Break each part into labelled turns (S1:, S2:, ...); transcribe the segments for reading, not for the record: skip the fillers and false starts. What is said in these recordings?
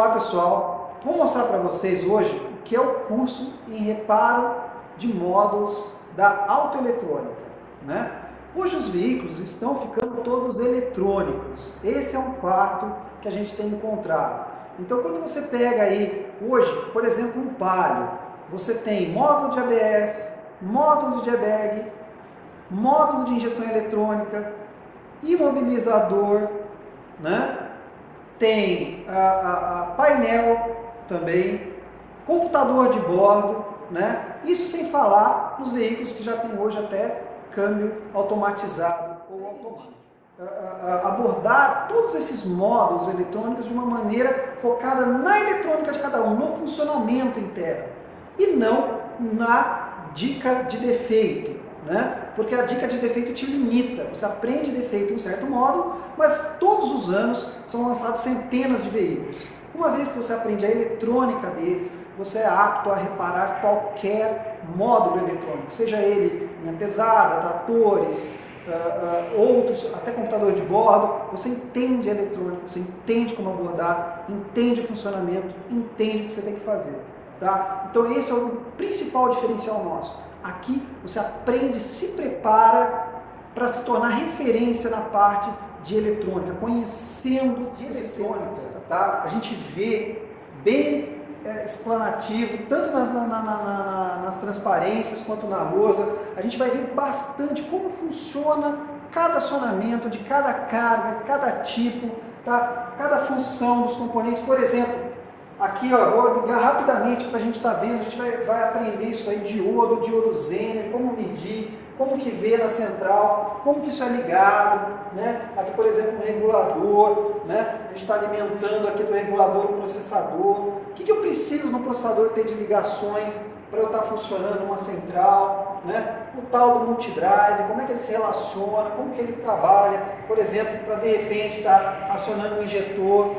S1: Olá pessoal, vou mostrar para vocês hoje o que é o curso em reparo de módulos da autoeletrônica, né? Hoje os veículos estão ficando todos eletrônicos, esse é um fato que a gente tem encontrado. Então quando você pega aí hoje, por exemplo, um Palio, você tem módulo de ABS, módulo de airbag, módulo de injeção eletrônica, imobilizador, né? Tem painel também, computador de bordo, né? Isso sem falar nos veículos que já tem hoje até câmbio automatizado ou automático. Abordar todos esses módulos eletrônicos de uma maneira focada na eletrônica de cada um, no funcionamento interno e não na dica de defeito, né? Porque a dica de defeito te limita, você aprende defeito em um certo módulo, mas todos os anos são lançados centenas de veículos. Uma vez que você aprende a eletrônica deles, você é apto a reparar qualquer módulo eletrônico, seja ele linha pesada, tratores, outros, até computador de bordo. Você entende a eletrônica, você entende como abordar, entende o funcionamento, entende o que você tem que fazer, tá? Então esse é o principal diferencial nosso. Aqui você aprende, se prepara para se tornar referência na parte de eletrônica, conhecendo de eletrônica, tá? A gente vê bem explanativo, tanto nas transparências quanto na lousa. A gente vai ver bastante como funciona cada acionamento de cada carga, cada tipo, tá? Cada função dos componentes. Por exemplo, aqui, ó, vou ligar rapidamente para a gente estar vendo, a gente vai aprender isso aí, diodo Zener, como medir, como que vê na central, como que isso é ligado, né? Aqui, por exemplo, no regulador, né? A gente está alimentando aqui do regulador o processador. O que eu preciso no processador ter de ligações para eu estar funcionando uma central, né? O tal do multidrive, como é que ele se relaciona, como que ele trabalha, por exemplo, para de repente estar acionando um injetor,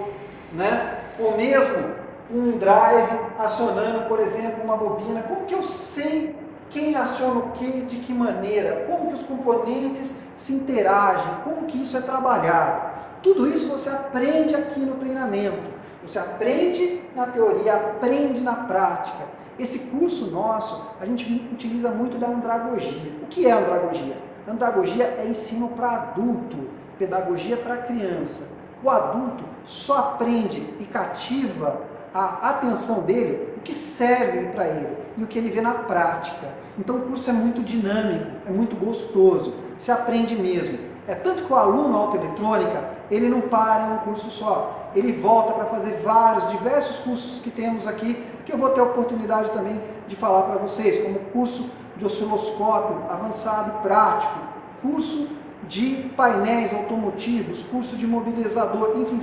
S1: né? Ou mesmo um drive acionando, por exemplo, uma bobina. Como que eu sei quem aciona o que, de que maneira? Como que os componentes se interagem? Como que isso é trabalhado? Tudo isso você aprende aqui no treinamento. Você aprende na teoria, aprende na prática. Esse curso nosso, a gente utiliza muito da andragogia. O que é andragogia? Andragogia é ensino para adulto, pedagogia para criança. O adulto só aprende e cativa a atenção dele, o que serve para ele e o que ele vê na prática. Então o curso é muito dinâmico, é muito gostoso, se aprende mesmo. É tanto que o aluno autoeletrônica, ele não para em um curso só, ele volta para fazer diversos cursos que temos aqui, que eu vou ter a oportunidade também de falar para vocês, como curso de osciloscópio avançado e prático, curso de painéis automotivos, curso de mobilizador, enfim,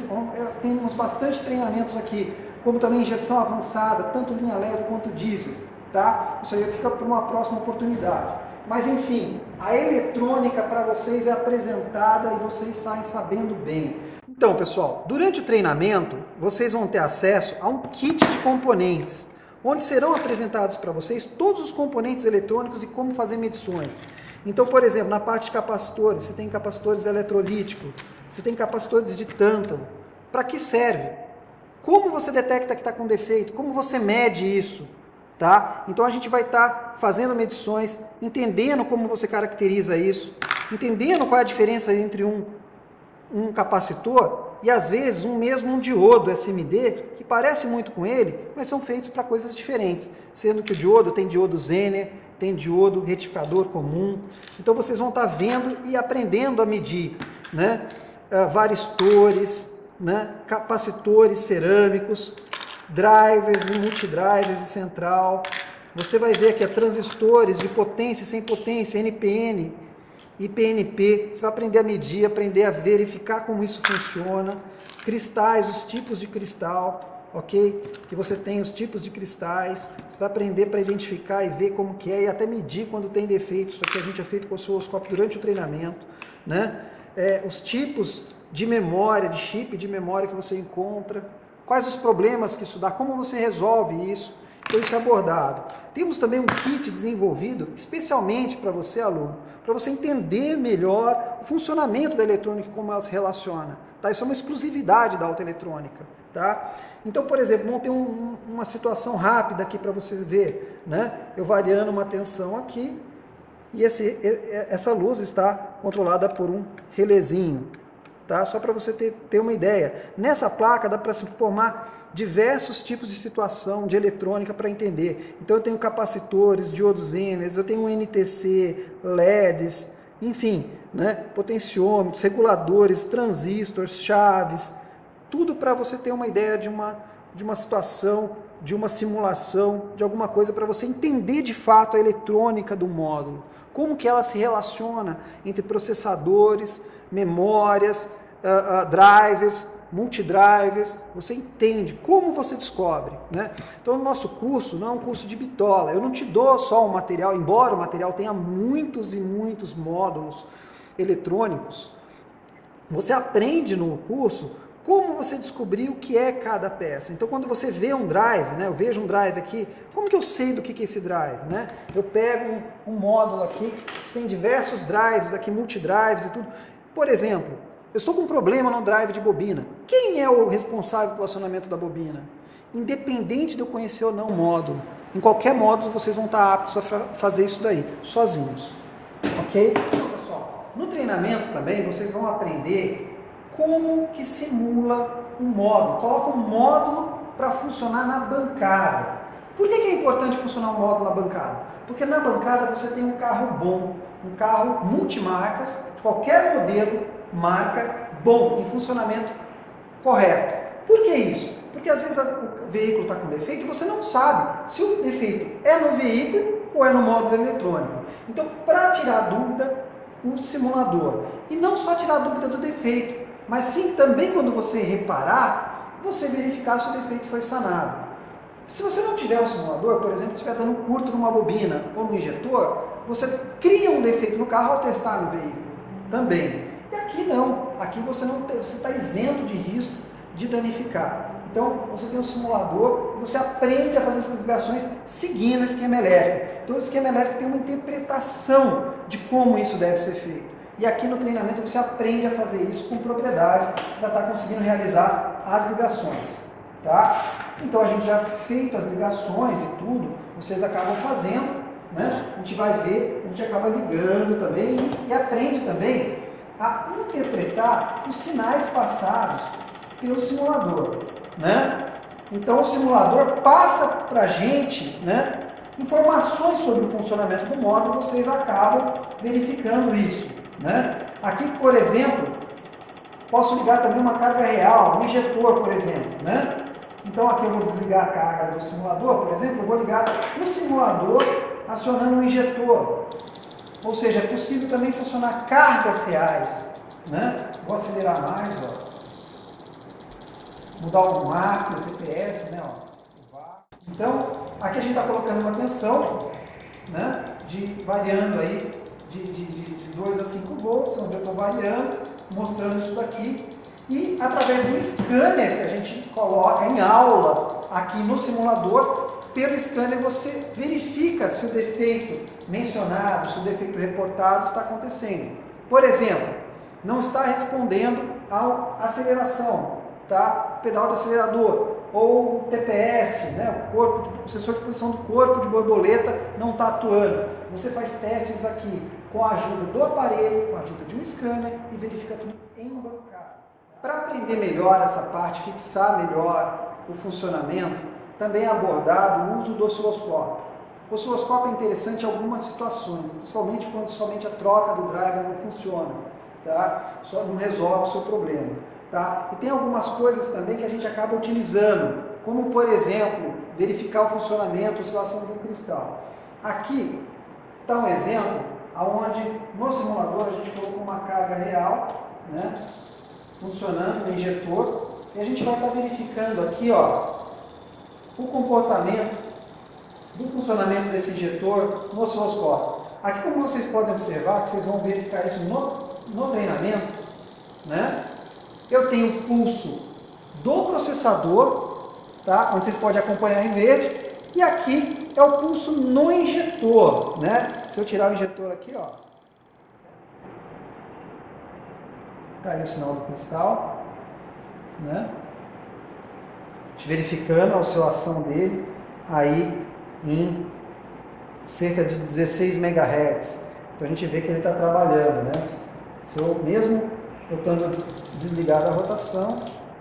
S1: temos bastante treinamentos aqui, como também injeção avançada, tanto linha leve quanto diesel, tá? Isso aí fica para uma próxima oportunidade. Mas enfim, a eletrônica para vocês é apresentada e vocês saem sabendo bem. Então, pessoal, durante o treinamento, vocês vão ter acesso a um kit de componentes, onde serão apresentados para vocês todos os componentes eletrônicos e como fazer medições. Então, por exemplo, na parte de capacitores, você tem capacitores eletrolíticos, você tem capacitores de tântalo. Para que serve? Como você detecta que está com defeito? Como você mede isso? Tá? Então a gente vai estar fazendo medições, entendendo como você caracteriza isso, entendendo qual é a diferença entre um capacitor e às vezes um diodo SMD, que parece muito com ele, mas são feitos para coisas diferentes, sendo que o diodo tem diodo Zener, tem diodo retificador comum. Então vocês vão estar vendo e aprendendo a medir, né? Varistores, né? Capacitores cerâmicos, drivers e multidrivers e central. Você vai ver aqui transistores de potência e sem potência, NPN e PNP. Você vai aprender a medir, aprender a verificar como isso funciona. Cristais, os tipos de cristal, ok? Que você tem os tipos de cristais. Você vai aprender para identificar e ver como que é e até medir quando tem defeitos. Isso aqui a gente é feito com o osciloscópio durante o treinamento, né? Os tipos de memória, de chip de memória que você encontra, quais os problemas que isso dá, como você resolve isso, então isso é abordado. Temos também um kit desenvolvido especialmente para você, aluno, para você entender melhor o funcionamento da eletrônica e como ela se relaciona. Tá? Isso é uma exclusividade da autoeletrônica. Tá? Então, por exemplo, vamos ter uma situação rápida aqui para você ver, né? Eu variando uma tensão aqui e essa luz está controlada por um relézinho, tá? Só para você ter uma ideia. Nessa placa dá para se formar diversos tipos de situação de eletrônica para entender. Então eu tenho capacitores, diodos Zener, eu tenho NTC, LEDs, enfim, né? Potenciômetros, reguladores, transistores, chaves, tudo para você ter uma ideia de uma situação, de uma simulação, de alguma coisa para você entender de fato a eletrônica do módulo, como que ela se relaciona entre processadores, memórias, drivers, multidrivers, você entende, como você descobre, né? Então o nosso curso não é um curso de bitola, eu não te dou só um material, embora o material tenha muitos e muitos módulos eletrônicos, você aprende no curso como você descobrir o que é cada peça. Então, quando você vê um drive, né, eu vejo um drive aqui, como que eu sei do que é esse drive? Né? Eu pego um módulo aqui, tem diversos drives aqui, multidrives e tudo. Por exemplo, eu estou com um problema no drive de bobina. Quem é o responsável pelo acionamento da bobina? Independente de eu conhecer ou não o módulo, em qualquer módulo vocês vão estar aptos a fazer isso daí, sozinhos. Ok? Então, pessoal, no treinamento também vocês vão aprender como que simula um módulo. Coloca um módulo para funcionar na bancada. Por que é importante funcionar um módulo na bancada? Porque na bancada você tem um carro bom, um carro multimarcas, de qualquer modelo, marca, bom, em funcionamento correto. Por que isso? Porque às vezes o veículo está com defeito e você não sabe se o defeito é no veículo ou é no módulo eletrônico. Então, para tirar a dúvida, o simulador. E não só tirar a dúvida do defeito, mas sim também quando você reparar, você verificar se o defeito foi sanado. Se você não tiver um simulador, por exemplo, estiver dando um curto numa bobina ou no injetor, você cria um defeito no carro ao testar no veículo também. E aqui não, aqui você está isento de risco de danificar. Então você tem um simulador e você aprende a fazer essas ligações seguindo o esquema elétrico. Então o esquema elétrico tem uma interpretação de como isso deve ser feito. E aqui no treinamento você aprende a fazer isso com propriedade para estar conseguindo realizar as ligações. Tá? Então a gente já feito as ligações e tudo, vocês acabam fazendo, né? A gente vai ver, a gente acaba ligando também e aprende também a interpretar os sinais passados pelo simulador, né? Então o simulador passa para a gente, né, informações sobre o funcionamento do módulo, vocês acabam verificando isso. Né? Aqui, por exemplo, posso ligar também uma carga real, um injetor, por exemplo. Né? Então aqui eu vou desligar a carga do simulador, por exemplo, eu vou ligar o simulador acionando um injetor. Ou seja, é possível também se acionar cargas reais. Né? Vou acelerar mais, ó. Mudar o marco, o TPS, né? Ó. Então, aqui a gente está colocando uma tensão, né? Variando aí de 2 a 5 volts, onde eu estou variando, mostrando isso daqui. E através do scanner que a gente coloca em aula aqui no simulador, pelo scanner você verifica se o defeito mencionado, se o defeito reportado está acontecendo. Por exemplo, não está respondendo à aceleração, tá? O pedal do acelerador, ou o TPS, né? O sensor de posição do corpo de borboleta não está atuando. Você faz testes aqui com a ajuda do aparelho, com a ajuda de um scanner e verifica tudo em bancada. Para aprender melhor essa parte, fixar melhor o funcionamento, também é abordado o uso do osciloscópio. O osciloscópio é interessante em algumas situações, principalmente quando somente a troca do driver não funciona, tá? Só não resolve o seu problema. Tá? E tem algumas coisas também que a gente acaba utilizando, como por exemplo, verificar o funcionamento, a oscilação de um cristal. Aqui está um exemplo onde no simulador a gente colocou uma carga real, né, funcionando no injetor, e a gente vai estar verificando aqui, ó, o comportamento do funcionamento desse injetor no osciloscópio. Aqui, como vocês podem observar, que vocês vão verificar isso no treinamento, né? Eu tenho o pulso do processador, tá? Onde vocês podem acompanhar em verde, e aqui é o pulso no injetor, né? Se eu tirar o injetor aqui, ó, tá aí o sinal do cristal, né? gente verificando a oscilação dele aí em cerca de 16 MHz. Então a gente vê que ele está trabalhando, né? Se eu mesmo estando desligado a rotação,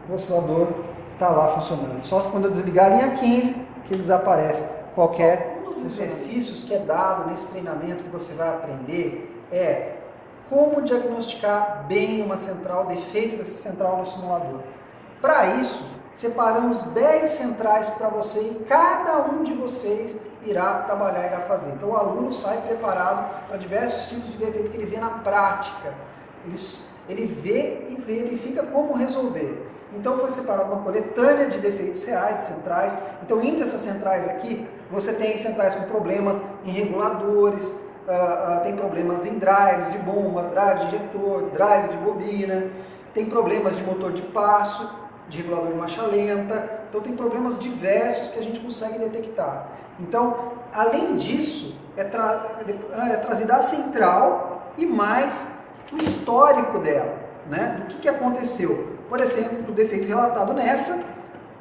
S1: o oscilador está lá funcionando. Só quando eu desligar a linha 15 que ele desaparece qualquer. Um dos exercícios que é dado nesse treinamento que você vai aprender é como diagnosticar bem uma central, o defeito dessa central no simulador. Para isso, separamos 10 centrais para você e cada um de vocês irá trabalhar, irá fazer. Então o aluno sai preparado para diversos tipos de defeito que ele vê na prática. Ele vê e verifica como resolver. Então foi separado uma coletânea de defeitos reais, centrais. Então entre essas centrais aqui, você tem centrais com problemas em reguladores, tem problemas em drives de bomba, drive de injetor, drive de bobina, tem problemas de motor de passo, de regulador de marcha lenta. Então tem problemas diversos que a gente consegue detectar. Então, além disso, é trazida a central e mais o histórico dela, né? Do que aconteceu. Por exemplo, o defeito relatado nessa,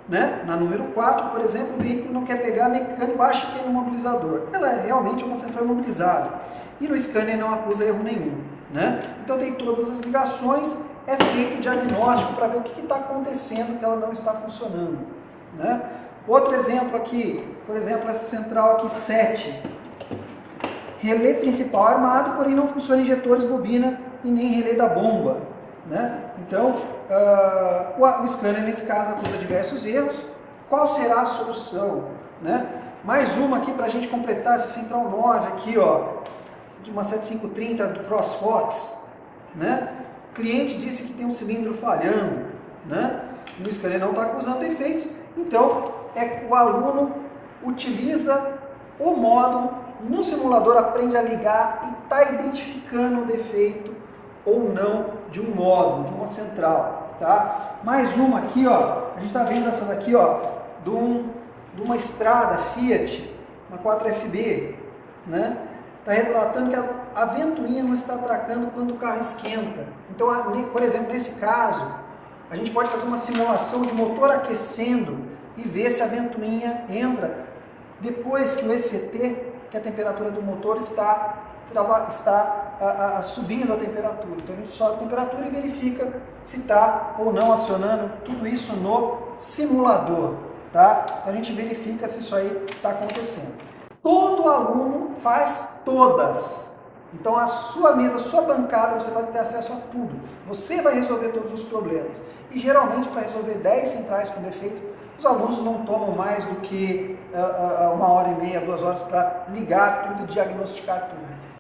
S1: né? Na número 4, por exemplo, o veículo não quer pegar, mecânico acha que é imobilizador. Ela é realmente uma central imobilizada. E no scanner não acusa erro nenhum, né? Então tem todas as ligações, é feito o diagnóstico para ver o que está acontecendo que ela não está funcionando, né? Outro exemplo aqui, por exemplo, essa central aqui 7. Relé principal armado, porém não funciona injetores, bobina e nem relé da bomba, né? Então, o scanner nesse caso acusa diversos erros. Qual será a solução, né? Mais uma aqui para a gente completar essa central 9 aqui, ó, de uma 7530 do CrossFox, né? O cliente disse que tem um cilindro falhando, né? O scanner não está acusando defeitos, então o aluno utiliza o módulo no simulador, aprende a ligar e está identificando o defeito ou não de um módulo, de uma central, tá? Mais uma aqui, ó, a gente está vendo essa daqui, ó, de uma estrada Fiat, uma 4FB, né? Está relatando que a ventoinha não está atracando quando o carro esquenta. Então, por exemplo, nesse caso, a gente pode fazer uma simulação de motor aquecendo e ver se a ventoinha entra depois que o ECT, que a temperatura do motor está subindo a temperatura. Então a gente sobe a temperatura e verifica se está ou não acionando tudo isso no simulador, tá? Então a gente verifica se isso aí está acontecendo. Todo aluno faz todas. Então a sua mesa, a sua bancada, você vai ter acesso a tudo. Você vai resolver todos os problemas. E geralmente para resolver 10 centrais com defeito, os alunos não tomam mais do que 1 hora e meia, 2 horas para ligar tudo e diagnosticar tudo.